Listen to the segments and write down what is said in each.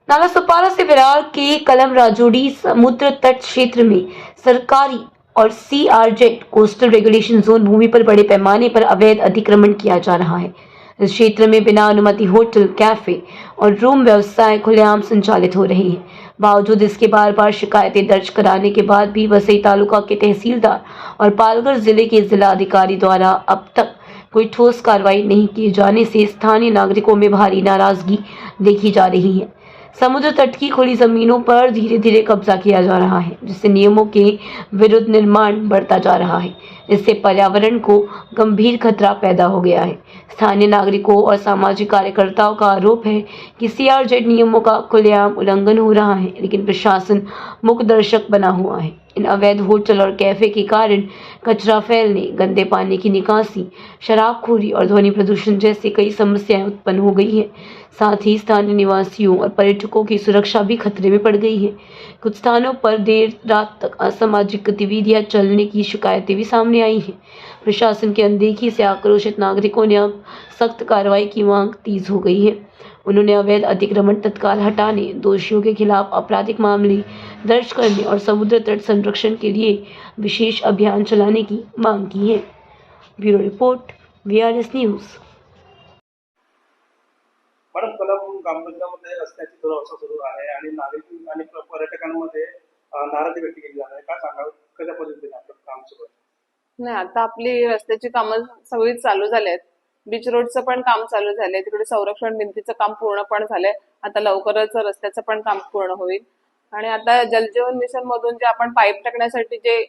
नाला सुपारा से विरार के कलम राजौड़ी समुद्र तट क्षेत्र में सरकारी और सीआरजेड कोस्टल रेगुलेशन जोन भूमि पर बड़े पैमाने पर अवैध अतिक्रमण किया जा रहा है। इस क्षेत्र में बिना अनुमति होटल, कैफे और रूम व्यवसाय खुलेआम संचालित हो रहे हैं। बावजूद इसके बार बार शिकायतें दर्ज कराने के बाद भी वसई तालुका के तहसीलदार और पालघर जिले के जिला अधिकारी द्वारा अब तक कोई ठोस कार्रवाई नहीं किए जाने से स्थानीय नागरिकों में भारी नाराजगी देखी जा रही है। समुद्र तट की खुली जमीनों पर धीरे धीरे कब्जा किया जा रहा है, जिससे नियमों के विरुद्ध निर्माण बढ़ता जा रहा है। इससे पर्यावरण को गंभीर खतरा पैदा हो गया है। स्थानीय नागरिकों और सामाजिक कार्यकर्ताओं का आरोप है कि सीआरजेड नियमों का खुलेआम उल्लंघन हो रहा है, लेकिन प्रशासन मूक दर्शक बना हुआ है। इन अवैध होटल और कैफे के कारण कचरा फैलने, गंदे पानी की निकासी, शराबखोरी और ध्वनि प्रदूषण जैसी कई समस्याएं उत्पन्न हो गई हैं। साथ ही स्थानीय निवासियों और पर्यटकों की सुरक्षा भी खतरे में पड़ गई है। कुछ स्थानों पर देर रात तक असामाजिक गतिविधियां चलने की शिकायतें भी सामने आई हैं। प्रशासन की अनदेखी से आक्रोशित नागरिकों ने अब सख्त कार्रवाई की मांग तेज हो गई है। उन्होंने अवैध अतिक्रमण तत्काल हटाने, दोषियों के खिलाफ आपराधिक मामले दर्ज करने और समुद्र तट संरक्षण के लिए विशेष अभियान चलाने की मांग की है। Bureau report, VRS news. Madam, कलम ग्रामपंचायतमध्ये रस्त्याची दुरवस्था सुरू आहे आणि नागरिक आणि पर्यटकांमध्ये नाराजी व्यक्त केली जात आहे. काय सांगाल, कशा पद्धतीने आपलं काम सुरू आहे? नाही, आता आपली रस्त्याची कामं सगळी चालू झालेत. बीच रोडचं पण काम चालू झालंय, तिकडे संरक्षण भिंतीचं काम पूर्ण पण झालंय. आता लवकरच रस्त्याचं पण काम पूर्ण होईल. आणि आता जलजीवन मिशन मधून जे आपण पाईप टाकण्यासाठी जे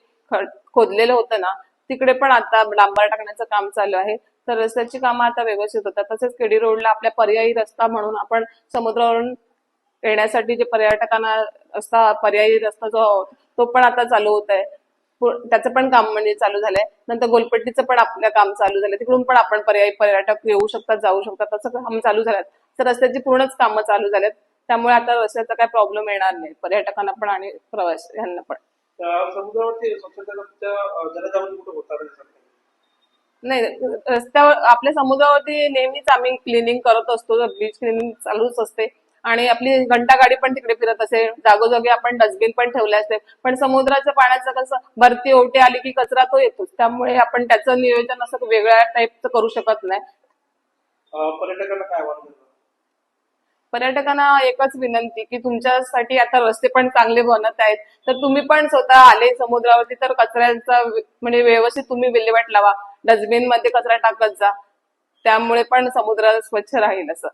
खोदलेलं होतं ना, तिकडे पण आता डांबर टाकण्याचं काम चालू आहे. तर रस्त्याची कामं आता व्यवस्थित होतात. तसेच केडी रोडला आपल्या पर्यायी रस्ता म्हणून आपण समुद्रावरून येण्यासाठी जे पर्यटकांना पर्यायी रस्ता जो तो पण आता चालू होत आहे. त्याचं पण काम म्हणजे चालू झालंय. नंतर गोलपट्टीचं पण आपलं काम चालू झालंय. तिकडून पण आपण पर्यायी पर्यटक येऊ शकतात, जाऊ शकतात, असं काम चालू झालं. तर रस्त्याची पूर्णच कामं चालू झालेत. त्यामुळे आता रस्त्याचा काही प्रॉब्लेम येणार नाही पर्यटकांना पण आणि प्रवाशांना पण. समुद्रावरती स्वच्छतेच्या जनजागृती कुठे होतात? नाही, रस्त्यावर आपल्या समुद्रावरती नेहमीच आम्ही क्लिनिंग करत असतो. बीच क्लिनिंग चालूच असते आणि आपली घंटा गाडी पण तिकडे फिरत असते. जागोजागी आपण डस्टबिन पण ठेवले असते. पण समुद्राच्या पाण्याचं कसं भरती ओटे आली की कचरा तो येतोच. त्यामुळे आपण त्याचं नियोजन असं वेगळ्या टाईपचं करू शकत नाही. पर्यटकांना काय आव्हान? पर्यटकांना एकच विनंती की तुमच्यासाठी आता रस्ते पण चांगले बनत आहेत, तर तुम्ही पण स्वतः आले समुद्रावरती तर कचऱ्याचा म्हणजे व्यवस्थित तुम्ही विल्हेवाट लावा. डस्टबिन मध्ये कचरा टाकत जा. त्यामुळे पण समुद्र स्वच्छ राहील असं.